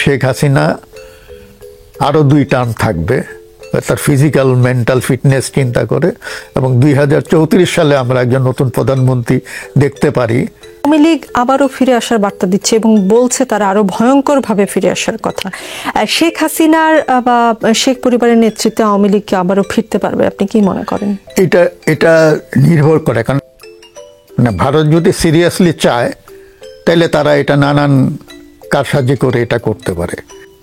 শেখ হাসিনা আরও 2 টার্ম থাকবে, তার ফিজিক্যাল মেন্টাল ফিটনেস চিন্তা করে, এবং 2034 সালে আমরা একজন নতুন প্রধানমন্ত্রী দেখতে পারি। আওয়ামী লীগ আবারও ফিরে আসার বার্তা দিচ্ছে এবং বলছে তারা আরো ভয়ঙ্করভাবে ফিরে আসার কথা। শেখ হাসিনার বা শেখ পরিবারের নেতৃত্বে আওয়ামী লীগ কি আবারও ফিরতে পারবে, আপনি কি মনে করেন? এটা নির্ভর করে, কারণ ভারত যদি সিরিয়াসলি চায় তাহলে তারা এটা নানান কারসাজি করে এটা করতে পারে।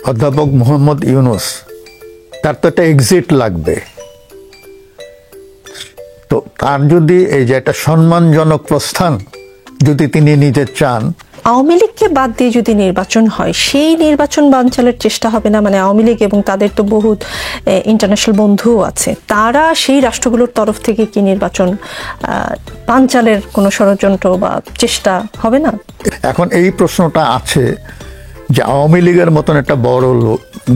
অধ্যাপক মোহাম্মদ ইউনূস, তার তো একটা এক্সিট লাগবে, তো তার যদি এই যে একটা সম্মানজনক প্রস্থান যদি তিনি নিজে চান, আওয়ামী লীগকে বাদ দিয়ে যদি নির্বাচন হয়, সেই নির্বাচন বানচালের চেষ্টা হবে না? মানে আওয়ামী লীগ এবং তাদের তো বহুত ইন্টারন্যাশনাল বন্ধুও আছে, তারা সেই রাষ্ট্রগুলোর তরফ থেকে কি নির্বাচন বানচালের কোনো ষড়যন্ত্র বা চেষ্টা হবে না? এখন এই প্রশ্নটা আছে যে আওয়ামী লীগের মতন একটা বড়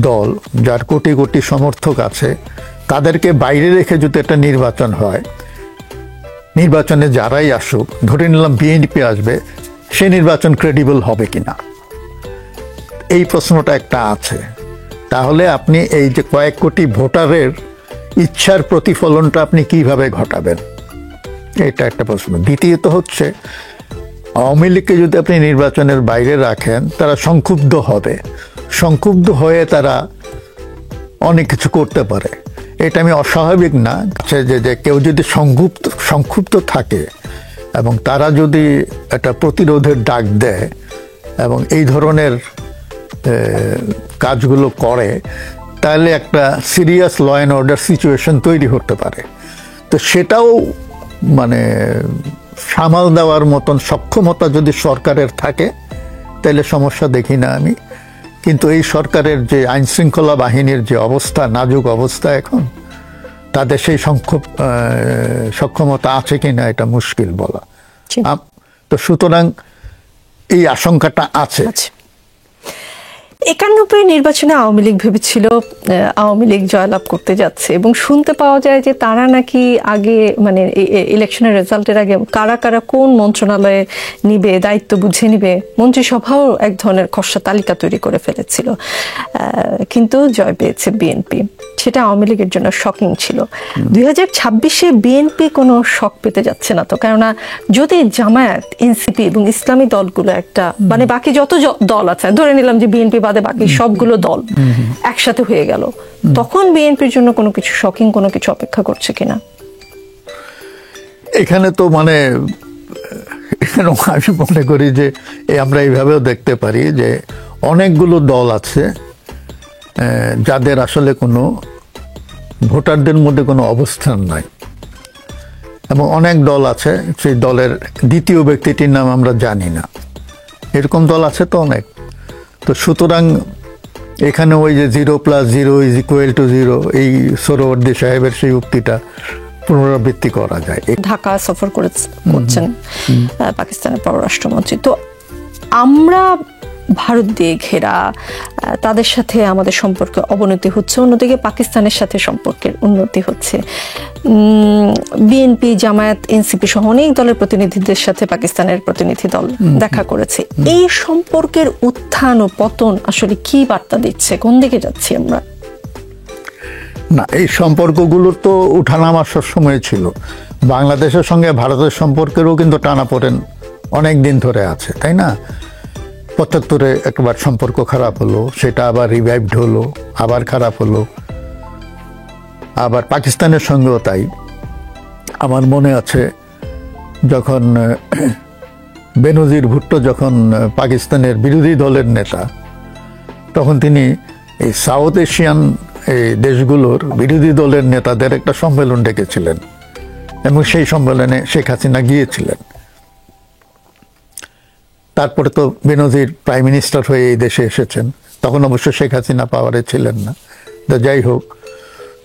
দল যার কোটি কোটি সমর্থক আছে, তাদেরকে বাইরে রেখে যদি একটা নির্বাচন হয়, নির্বাচনে যারাই আসুক, ধরে নিলাম বিএনপি আসবে, সে নির্বাচন ক্রেডিবল হবে কিনা, এই প্রশ্নটা একটা আছে। তাহলে আপনি এই যে কয়েক কোটি ভোটারের ইচ্ছার প্রতিফলনটা আপনি কিভাবে ঘটাবেন, এটা একটা প্রশ্ন। দ্বিতীয়ত হচ্ছে, আওয়ামী লীগকে যদি আপনি নির্বাচনের বাইরে রাখেন, তারা সংক্ষুব্ধ হবে, সংক্ষুব্ধ হয়ে তারা অনেক কিছু করতে পারে। এটা আমি অস্বাভাবিক না যে কেউ যদি সংক্ষুব্ধ থাকে এবং তারা যদি একটা প্রতিরোধের ডাক দেয় এবং এই ধরনের কাজগুলো করে, তাহলে একটা serious law and order situation তৈরি হতে পারে। তো সেটাও মানে সামাল দেওয়ার মতন সক্ষমতা যদি সরকারের থাকে, তাহলে সমস্যা দেখি না আমি। কিন্তু এই সরকারের যে আইন শৃঙ্খলা বাহিনীর যে অবস্থা, নাজুক অবস্থা, এখন তাদের সেই সক্ষমতা আছে কিনা এটা মুশকিল বলা। তো সুতরাং এই আশঙ্কাটা আছে। 91 নির্বাচনে আওয়ামী লীগ ভেবেছিল আওয়ামী লীগ জয়লাভ করতে যাচ্ছে, এবং শুনতে পাওয়া যায় যে তারা নাকি আগে, মানে ইলেকশনের রেজাল্টের আগে কারা কারা কোন মন্ত্রণালয়ে নিবে, দায়িত্ব বুঝে নিবে, মন্ত্রিসভাও এক ধরনের খসড়া তালিকা তৈরি করে ফেলেছিল। কিন্তু জয় পেয়েছে বিএনপি, সেটা আওয়ামী লীগের জন্য শকিং ছিল। 2026-এ বিএনপি কোনো শক পেতে যাচ্ছে না তো? কেননা যদি জামায়াত, এনসিপি এবং ইসলামী দলগুলো একটা, মানে বাকি যত দল আছে, ধরে নিলাম যে বিএনপি বাদে বাকি সবগুলো দল একসাথে হয়ে গেল, তখন বিএনপির জন্য কোনো কিছু শকিং কোনো কিছু অপেক্ষা করছে কিনা? এখানে তো মানে আমি মনে করি যে আমরা এইভাবেও দেখতে পারি যে অনেকগুলো দল আছে যাদের আসলে কোনো ভোটারদের মধ্যে কোনো অবস্থান নাই, এবং অনেক দল আছে সেই দলের দ্বিতীয় ব্যক্তিটির নাম আমরা জানি না, এরকম দল আছে তো অনেক। তো সুতরাং এখানে ওই যে 0+0=0 এই সোহরাওয়ার্দী সাহেবের সেই উক্তিটা পুনরাবৃত্তি করা যায়। ঢাকা সফর করছেন পাকিস্তানের পররাষ্ট্রমন্ত্রী, তো আমরা ভারত দিয়ে ঘেরা, তাদের সাথে আমাদের সম্পর্কে অবনতি হচ্ছে, অন্যদিকে পাকিস্তানের সাথে সম্পর্কের উন্নতি হচ্ছে। বিএনপি, জামায়াত, এনসিপি সহ অনেক দলের প্রতিনিধিদের সাথে পাকিস্তানের প্রতিনিধি দল দেখা করেছে। এই সম্পর্কের উত্থান ও পতন আসলে কি বার্তা দিচ্ছে, কোন দিকে যাচ্ছি আমরা? না, এই সম্পর্কগুলোর তো উঠানামা সবসময় ছিল। বাংলাদেশের সঙ্গে ভারতের সম্পর্কেরও কিন্তু টানাপোড়েন অনেক দিন ধরে আছে, তাই না? 75-এ একবার সম্পর্ক খারাপ হলো, সেটা আবার রিভাইভড হলো, আবার খারাপ হলো, আবার পাকিস্তানের সঙ্গেও তাই। আমার মনে আছে যখন বেনজির ভুট্টো যখন পাকিস্তানের বিরোধী দলের নেতা, তখন তিনি এই সাউথ এশিয়ান এই দেশগুলোর বিরোধী দলের নেতাদের একটা সম্মেলন ডেকেছিলেন, এবং সেই সম্মেলনে শেখ হাসিনা গিয়েছিলেন। তারপরে তো বেনজির প্রাইম মিনিস্টার হয়ে এই দেশে এসেছেন, তখন অবশ্য শেখ হাসিনা পাওয়ারে ছিলেন না। তো যাই হোক,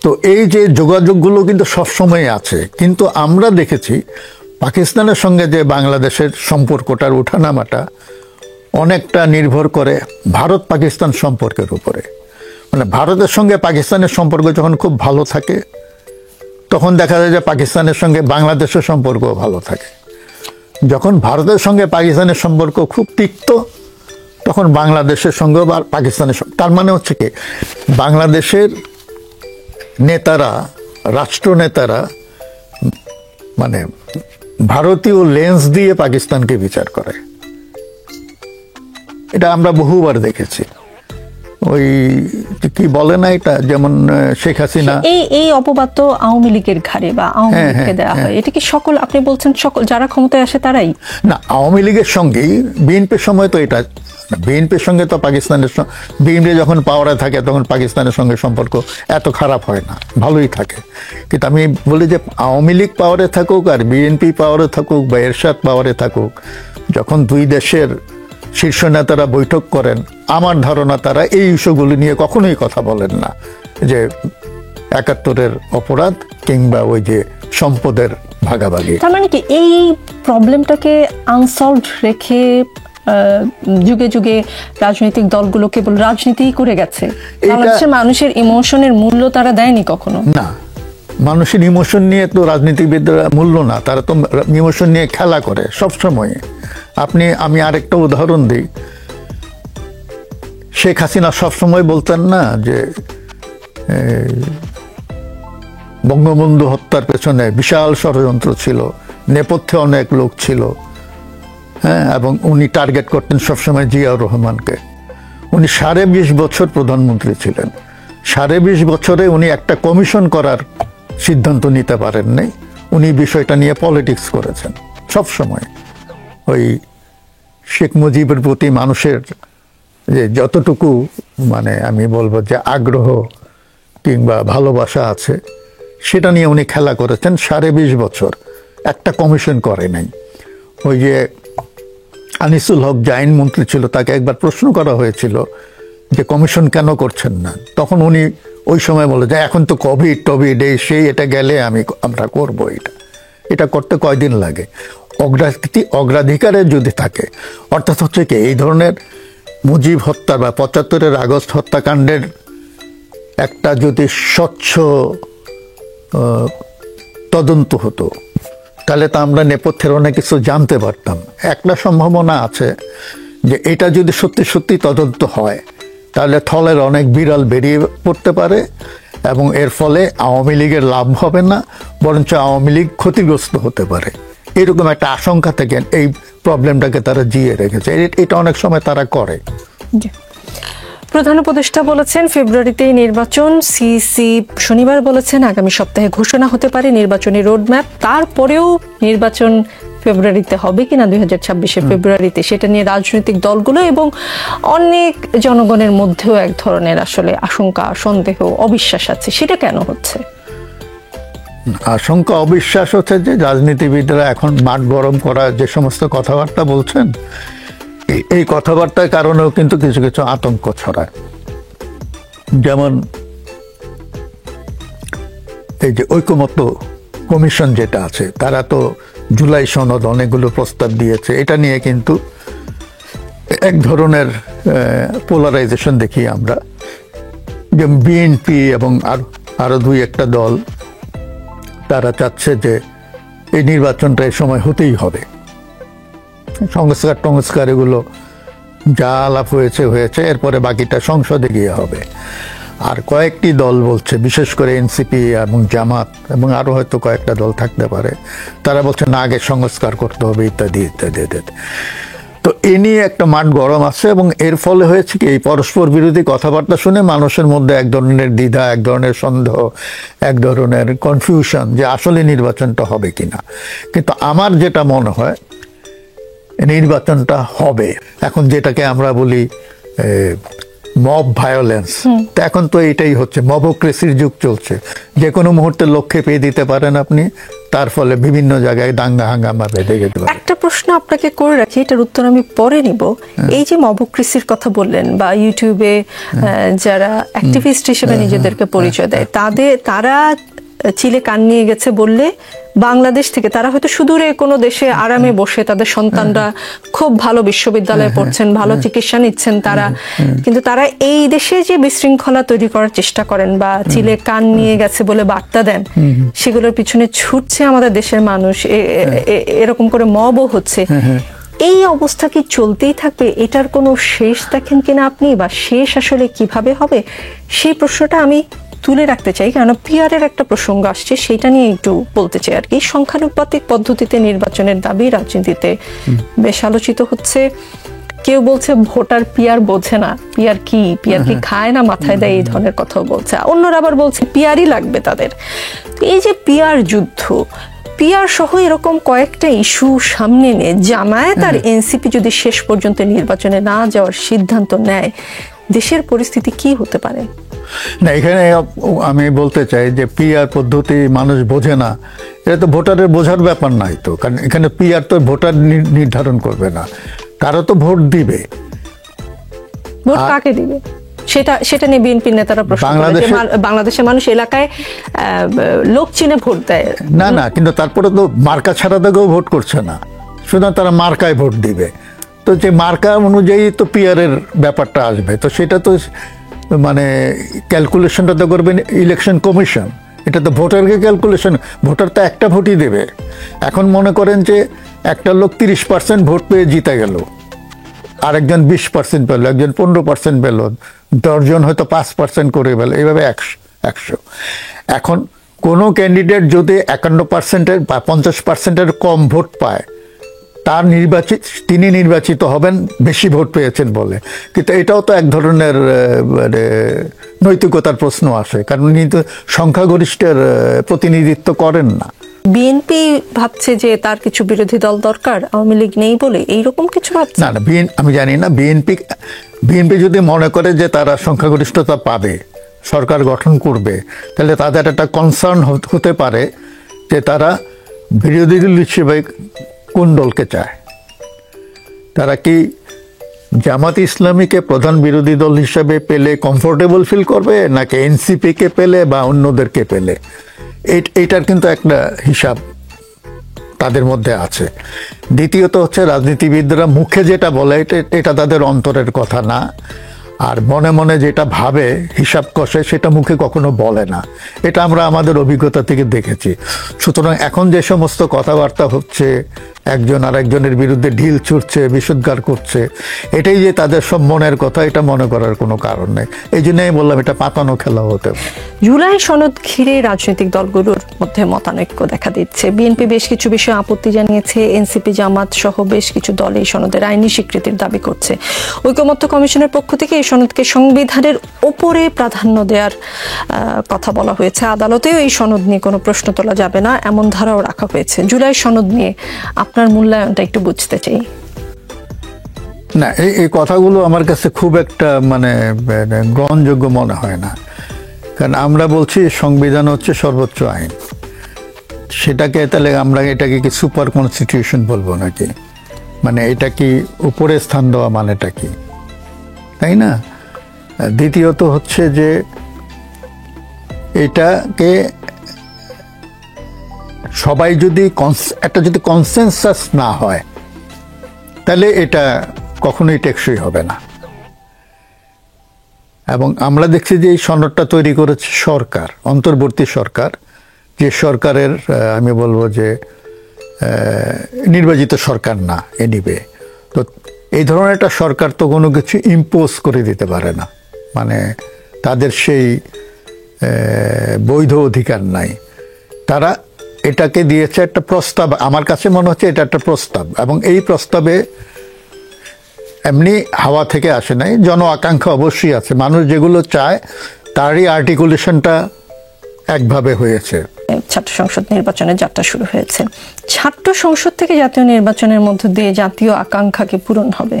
তো এই যে যোগাযোগগুলো কিন্তু সবসময় আছে, কিন্তু আমরা দেখেছি পাকিস্তানের সঙ্গে যে বাংলাদেশের সম্পর্কটার ওঠানামাটা অনেকটা নির্ভর করে ভারত পাকিস্তান সম্পর্কের উপরে। মানে ভারতের সঙ্গে পাকিস্তানের সম্পর্ক যখন খুব ভালো থাকে, তখন দেখা যায় যে পাকিস্তানের সঙ্গে বাংলাদেশের সম্পর্কও ভালো থাকে। যখন ভারতের সঙ্গে পাকিস্তানের সম্পর্ক খুব তিক্ত, তখন বাংলাদেশের সঙ্গে বা পাকিস্তানের সঙ্গে, তার মানে হচ্ছে কি বাংলাদেশের নেতারা, রাষ্ট্রনেতারা মানে ভারতীয় লেন্স দিয়ে পাকিস্তানকে বিচার করে। এটা আমরা বহুবার দেখেছি। ওই কি বলে না, এটা যেমন শেখ হাসিনা, এই অপবাদ তো আওয়ামী লীগের ঘাড়ে বা আওয়ামী লীগকে দেওয়া হয়। এটা কি সকল, আপনি বলছেন সকল যারা ক্ষমতায় আসে তারাই? না, আওয়ামী লীগের সঙ্গেই বিএনপির সময় তো এটা, বিএনপির সঙ্গে তো পাকিস্তানের, বিএনপি যখন পাওয়ারে থাকে তখন পাকিস্তানের সঙ্গে সম্পর্ক এত খারাপ হয় না, ভালোই থাকে। কিন্তু আমি বলি যে আওয়ামী লীগ পাওয়ারে থাকুক আর বিএনপি পাওয়ারে থাকুক বা এরশাদ পাওয়ারে থাকুক, যখন দুই দেশের শীর্ষ নেতারা বৈঠক করেন, আমার ধারণা তারা এই ইস্যুগুলো নিয়ে কখনোই কথা বলেন না, যে ৭১-এর অপরাধ কিংবা ওই যে সম্পদের ভাগাভাগি। তার মানে কি এই প্রবলেমটাকে আনসলভড রেখে যুগে যুগে রাজনৈতিক দলগুলো কেবল রাজনীতিই করে গেছে, বাংলাদেশের মানুষের ইমোশনের মূল্য তারা দেয়নি কখনো? না, মানুষের ইমোশন নিয়ে তো রাজনীতিবিদরা মূল্য না, তারা তো ইমোশন নিয়ে খেলা করে সবসময়। আমি আরেকটা উদাহরণ দিই, শেখ হাসিনা সবসময় বলতেন না যে বঙ্গবন্ধু হত্যার পেছনে বিশাল ষড়যন্ত্র ছিল, নেপথ্যে অনেক লোক ছিল, হ্যাঁ, এবং উনি টার্গেট করতেন সবসময় জিয়াউর রহমানকে। উনি ২.৫ বছর প্রধানমন্ত্রী ছিলেন, ২.৫ বছরে উনি একটা কমিশন করার সিদ্ধান্ত নিতে পারেন নাই। উনি বিষয়টা নিয়ে পলিটিক্স করেছেন সবসময়। ওই শেখ মুজিবের প্রতি মানুষের যে যতটুকু মানে আমি বলবো যে আগ্রহ কিংবা ভালোবাসা আছে, সেটা নিয়ে উনি খেলা করেছেন ২.৫ বছর, একটা কমিশন করে নাই। ওই যে আনিসুল হক যে আইনমন্ত্রী ছিল, তাকে একবার প্রশ্ন করা হয়েছিল যে কমিশন কেন করছেন না, তখন উনি ওই সময় বলে যে এখন তো কোভিড এই সেই, এটা গেলে আমরা করবো, এটা করতে কয়দিন লাগে। অগ্রাধিকারে যদি থাকে, অর্থাৎ হচ্ছে কি এই ধরনের মুজিব হত্যা বা ৭৫-এর আগস্ট হত্যাকাণ্ডের একটা যদি স্বচ্ছ তদন্ত হতো, তাহলে তো আমরা নেপথ্যের অনেক কিছু জানতে পারতাম। একটা সম্ভাবনা আছে যে এটা যদি সত্যি সত্যি তদন্ত হয়, তাহলে থলের অনেক বিড়াল বেরিয়ে পড়তে পারে এবং এর ফলে আওয়ামী লীগের লাভ হবে না, বরঞ্চ আওয়ামী লীগ ক্ষতিগ্রস্ত হতে পারে। এরকম একটা আশঙ্কা থেকে এই প্রবলেমটাকে তারা জিয়ে রেখেছে। এটা অনেক সময় তারা করে। প্রধান উপদেষ্টা বলেছেন ফেব্রুয়ারিতেই নির্বাচন, সিসি শনিবার বলেছেন আগামী সপ্তাহে ঘোষণা হতে পারে নির্বাচনী রোডম্যাপ। তারপরেও নির্বাচন ফেব্রুয়ারিতে হবে কিনা 2026 ফেব্রুয়ারিতে, সেটা নিয়ে রাজনৈতিক দলগুলো এবং অনেক জনগণের মধ্যেও এক ধরনের আসলে আশঙ্কা, সন্দেহ, অবিশ্বাস আছে। সেটা কেন হচ্ছে? আশঙ্কা অবিশ্বাস হচ্ছে যে রাজনীতিবিদরা এখন মাঠ গরম করা যে সমস্ত কথাবার্তা বলছেন, এই কথাবার্তার কারণেও কিন্তু কিছু কিছু আতঙ্ক ছড়ায়। যেমন এই যে ঐকমত্য কমিশন যেটা আছে, তারা তো জুলাই সনদ অনেকগুলো প্রস্তাব দিয়েছে, এটা নিয়ে কিন্তু এক ধরনের পোলারাইজেশন দেখি আমরা। যে বিএনপি এবং আরো দুই একটা দল তারা চাচ্ছে যে এই নির্বাচনটা এই সময় হতেই হবে, সংস্কার এগুলো যা আলাপ হয়েছে, এরপরে বাকিটা সংসদে গিয়ে হবে। আর কয়েকটি দল বলছে, বিশেষ করে এনসিপি এবং জামাত এবং আরো হয়তো কয়েকটা দল থাকতে পারে, তারা বলছে না, আগে সংস্কার করতে হবে ইত্যাদি ইত্যাদি ইত্যাদি। তো এ নিয়ে একটা মাঠ গরম আছে এবং এর ফলে হয়েছে কি, এই পরস্পর বিরোধী কথাবার্তা শুনে মানুষের মধ্যে এক ধরনের দ্বিধা, এক ধরনের সন্দেহ, এক ধরনের কনফিউশন যে আসলে নির্বাচনটা হবে কিনা। কিন্তু আমার যেটা মনে হয় নির্বাচনটা হবে। এখন যেটাকে আমরা বলি মব ভায়োলেন্স, তো এখন তো এটাই হচ্ছে, মবক্রেসির যুগ চলছে। যে কোনো মুহূর্তে লক্ষ্যে পেয়ে দিতে পারেন আপনি, তার ফলে বিভিন্ন জায়গায় দাঙ্গা হাঙ্গামা বেঁধে যেতে পারে। একটা প্রশ্ন আপনাকে করে রাখি, এটার উত্তর আমি পরে নিব। এই যে মবক্রেসির কথা বললেন বা ইউটিউবে যারা অ্যাক্টিভিস্ট হিসেবে নিজেদেরকে পরিচয় দেয়, তারা চিলে কান নিয়ে গেছে বললে বাংলাদেশ থেকে, তারা হয়তো সুদূরে কোনো দেশে আরামে বসে তাদের সন্তানরা খুব ভালো বিশ্ববিদ্যালয়ে পড়ছেন, ভালো চিকিৎসা নিচ্ছেন তারা, কিন্তু তারা এই দেশে যে বিশৃঙ্খলা তৈরি করার চেষ্টা করেন বা চিলে কান নিয়ে গেছে বলে বার্তা দেন, সেগুলোর পিছনে ছুটছে আমাদের দেশের মানুষ, এরকম করে মবও হচ্ছে। এই অবস্থা কি চলতেই থাকবে? এটার কোনো শেষ দেখেন কিনা আপনি, বা শেষ আসলে কিভাবে হবে সেই প্রশ্নটা আমি তুলে রাখতে চাই, কারণ পিআরের একটা প্রসঙ্গ আসছে, সেটা নিয়ে একটু বলতে চাই আর কি। সংখ্যানুপাতিক পদ্ধতিতে নির্বাচনের দাবি রাজনীতিতে বেশ আলোচিত হচ্ছে। কেউ বলছে ভোটার পিআর বোঝে না, পিআর কি খায় না মাথায় দেয়, এই ধরনের কথাও বলছে। অন্যরা আবার বলছে পিআরই লাগবে তাদের। তো এই যে পিআর যুদ্ধ, পিআর সহ এরকম কয়েকটা ইস্যু সামনে নিয়ে জামায়াত আর এনসিপি যদি শেষ পর্যন্ত নির্বাচনে না যাওয়ার সিদ্ধান্ত নেয়, দেশের পরিস্থিতি কি হতে পারে? না, এখানে আমি বলতে চাই যে পিআর পদ্ধতি মানুষ বোঝে না, এটা তো ভোটারের বোঝার ব্যাপার নাই তো, কারণ এখানে পিআর তো ভোটার নির্ধারণ করবে না, তারা তো ভোট দিবে। ভোট কাকে দিবে সেটা নিয়ে বিএনপির নেতারা প্রশ্ন করে যে বাংলাদেশের মানুষ এলাকায় লোক চিনে ভোট দেয় না, কিন্তু তারপরে তো মার্কা ছাড়া থেকেও ভোট করছে না, সুতরাং তারা মার্কায় ভোট দিবে। তো যে মার্কা অনুযায়ী তো পিআর এর ব্যাপারটা আসবে, তো সেটা তো মানে ক্যালকুলেশনটা তো করবেন ইলেকশন কমিশন, এটা তো ভোটারকে ক্যালকুলেশন, ভোটার তো একটা ভোটই দেবে। এখন মনে করেন যে একটা লোক 30% ভোট পেয়ে জিতে গেল, আরেকজন 20% পেল, একজন 15% পেল, 10 জন হয়তো 5% করে পেল, এইভাবে 100। এখন কোনো ক্যান্ডিডেট যদি 51% বা 50% কম ভোট পায়, তিনি নির্বাচিত হবেন বেশি ভোট পেয়েছেন বলে। কিন্তু এটাও তো এক ধরনের মানে নৈতিকতার প্রশ্ন আসে, কারণ উনি তো সংখ্যাগরিষ্ঠের প্রতিনিধিত্ব করেন না। বিএনপি ভাবছে যে তার কিছু বিরোধী দল দরকার, আওয়ামী লীগ নেই বলে, এইরকম কিছু ভাবছে না। আমি জানি না, বিএনপি যদি মনে করে যে তারা সংখ্যাগরিষ্ঠতা পাবে, সরকার গঠন করবে, তাহলে তাদের একটা কনসার্ন হতে পারে যে তারা বিরোধী দল হিসেবে কোন দলকে চায়। তারা কি জামাত ইসলামীকে প্রধান বিরোধী দল হিসেবে পেলে কমফোর্টেবল ফিল করবে, নাকি এনসিপিকে পেলে বা অন্যদেরকে পেলে? এইটার কিন্তু একটা হিসাব তাদের মধ্যে আছে। দ্বিতীয়ত হচ্ছে, রাজনীতিবিদরা মুখে যেটা বলে এটা তাদের অন্তরের কথা না, আর মনে মনে যেটা ভাবে, হিসাব কষে, সেটা মুখে কখনো বলে না। এটা আমরা আমাদের অভিজ্ঞতা থেকে দেখেছি। সুতরাং এখন যে সমস্ত কথাবার্তা হচ্ছে, একজন আর একজনের বিরুদ্ধে ঢিল ছুটছে, বিষোদ্গার করছে, এটাই যে তাদের সব মনের কথা, এটা মনে করার কোনো কারণ নেই। এই জন্যই বললাম এটা পাতানো খেলা হতে পারে। জুলাই সনদ ঘিরে রাজনৈতিক দলগুলোর মধ্যে মতানৈক্য দেখা দিচ্ছে। বিএনপি বেশ কিছু বিষয়ে আপত্তি জানিয়েছে, এনসিপি, জামাত সহ বেশ কিছু দল এই সনদের আইনি স্বীকৃতির দাবি করছে। ঐকমত্য কমিশনের পক্ষ থেকে এই সনদকে সংবিধানের ওপরে প্রাধান্য দেওয়ার কথা বলা হয়েছে। আদালতেও এই সনদ নিয়ে কোনো প্রশ্ন তোলা যাবে না, এমন ধারাও রাখা হয়েছে। জুলাই সনদ নিয়ে আপনার মূল্যায়নটা একটু বুঝতে চাই। না, এই কথাগুলো আমার কাছে খুব একটা মানে গ্রহণযোগ্য মনে হয় না, কারণ আমরা বলছি সংবিধান হচ্ছে সর্বোচ্চ আইন, সেটাকে তাহলে আমরা এটাকে কি সুপার কনস্টিটিউশন বলবো নাকি? মানে এটা কি উপরে স্থান দেওয়া মানেটা কি, তাই না? দ্বিতীয়ত হচ্ছে যে এটাকে সবাই যদি যদি কনসেনসাস না হয়, তাহলে এটা কখনোই টেকসই হবে না। এবং আমরা দেখছি যে এই সনদটা তৈরি করেছে সরকার, অন্তর্বর্তী সরকার, যে সরকারের আমি বলবো যে নির্বাচিত সরকার না এনিবে। তো এই ধরনের একটা সরকার তো কোনো কিছু ইম্পোজ করে দিতে পারে না, মানে তাদের সেই বৈধ অধিকার নাই। তারা এটাকে দিয়েছে একটা প্রস্তাব, আমার কাছে মনে হচ্ছে এটা একটা প্রস্তাব, এবং এই প্রস্তাবে এমনি হাওয়া থেকে আসে নাই, জন আকাঙ্ক্ষা অবশ্যই আছে। মানুষ যেগুলো চায় তারই আর্টিকুলেশনটা একভাবে হয়েছে। ছাত্র সংসদ নির্বাচনের যাত্রা শুরু হয়েছে। ছাত্র সংসদ থেকে জাতীয় নির্বাচনের মধ্য দিয়ে জাতীয় আকাঙ্ক্ষা কি পূরণ হবে?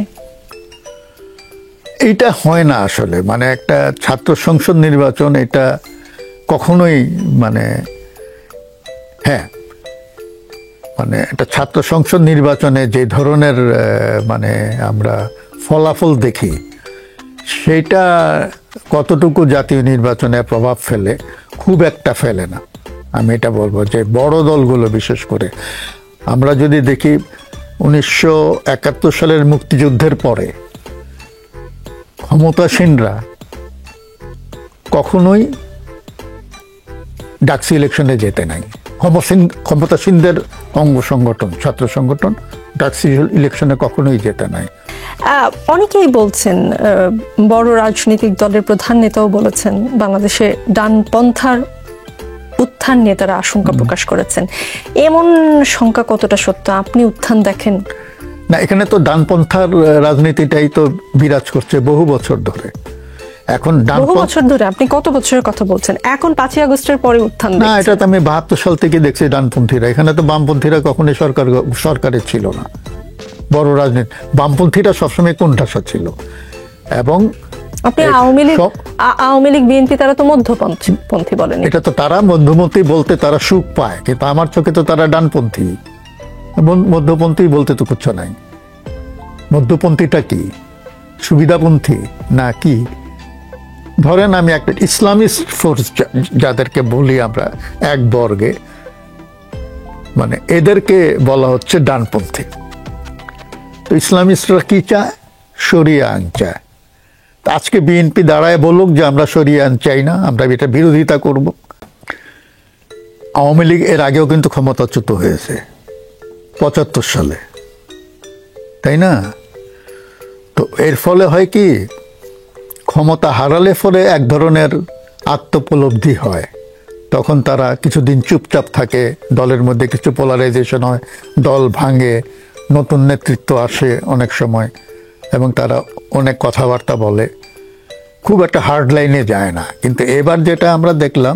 এইটা হয় না আসলে, মানে একটা ছাত্র সংসদ নির্বাচন এটা কখনোই মানে মানে একটা ছাত্র সংসদ নির্বাচনে যে ধরনের মানে আমরা ফলাফল দেখি, সেটা কতটুকু জাতীয় নির্বাচনে প্রভাব ফেলে, খুব একটা ফেলে না। আমি এটা বলবো যে বড় দলগুলো বিশেষ করে, আমরা যদি দেখি 1971 সালের মুক্তিযুদ্ধের পরে ক্ষমতাসীনরা কখনোই ডাকসু ইলেকশনে যেতে নাই। ক্ষমতাসীনদের অঙ্গ সংগঠন, ছাত্র সংগঠন ডাকসু ইলেকশনে কখনোই জেতে নাই। অনেকেই বলছেন, বড় রাজনৈতিক দলের প্রধান নেতাও বলেছেন, বাংলাদেশে ডানপন্থার উত্থান নিয়ে তারা আশঙ্কা প্রকাশ করেছেন। এমন শঙ্কা কতটা সত্য? আপনি উত্থান দেখেন? না, এখানে তো ডানপন্থার রাজনীতিটাই তো বিরাজ করছে বহু বছর ধরে। এখন বহু বছর ধরে? আপনি কত বছরের কথা বলছেন? এখন 5ই আগস্টের পরে উত্থান না, এটা তো আমি 72 সাল থেকে দেখছি ডানপন্থীরা। এখানে তো বামপন্থীরা কখনোই সরকারের ছিল না। বড় রাজনীতি বামপন্থীরা সবসময় কোণঠাসা ছিল। এবং আপনি আওয়ামী লীগ বিএনপি তারা তো মধ্যপন্থী বলেন। এটা তো তারা মধ্যপন্থী বলতে তারা সুখ পায়, কিন্তু আমার চোখে তো তারা ডানপন্থী। মধ্যপন্থী বলতে তো কিছু নাই। মধ্যপন্থীটা কি? সুবিধাপন্থী না কি? ধরেন আমি একটা ইসলামিস্ট ফোর্স যাদেরকে বলি আমরা এক বর্গে, মানে এদেরকে বলা হচ্ছে ডানপন্থী। তো ইসলামিস্টরা কি চায়? শরিয়া আইন চায়। আজকে বিএনপি দাঁড়ায় বলুক যে আমরা শরিয়া আইন চাই না, আমরা এটা বিরোধিতা করব। আওয়ামী লীগ এর আগেও কিন্তু ক্ষমতাচ্যুত হয়েছে 75 সালে, তাই না? তো এর ফলে হয় কি, ক্ষমতা হারালে ফলে এক ধরনের আত্মোপলব্ধি হয়। তখন তারা কিছুদিন চুপচাপ থাকে, দলের মধ্যে কিছু পোলারাইজেশন হয়, দল ভাঙে, নতুন নেতৃত্ব আসে অনেক সময়, এবং তারা অনেক কথাবার্তা বলে, খুব একটা হার্ড লাইনে যায় না। কিন্তু এবার যেটা আমরা দেখলাম,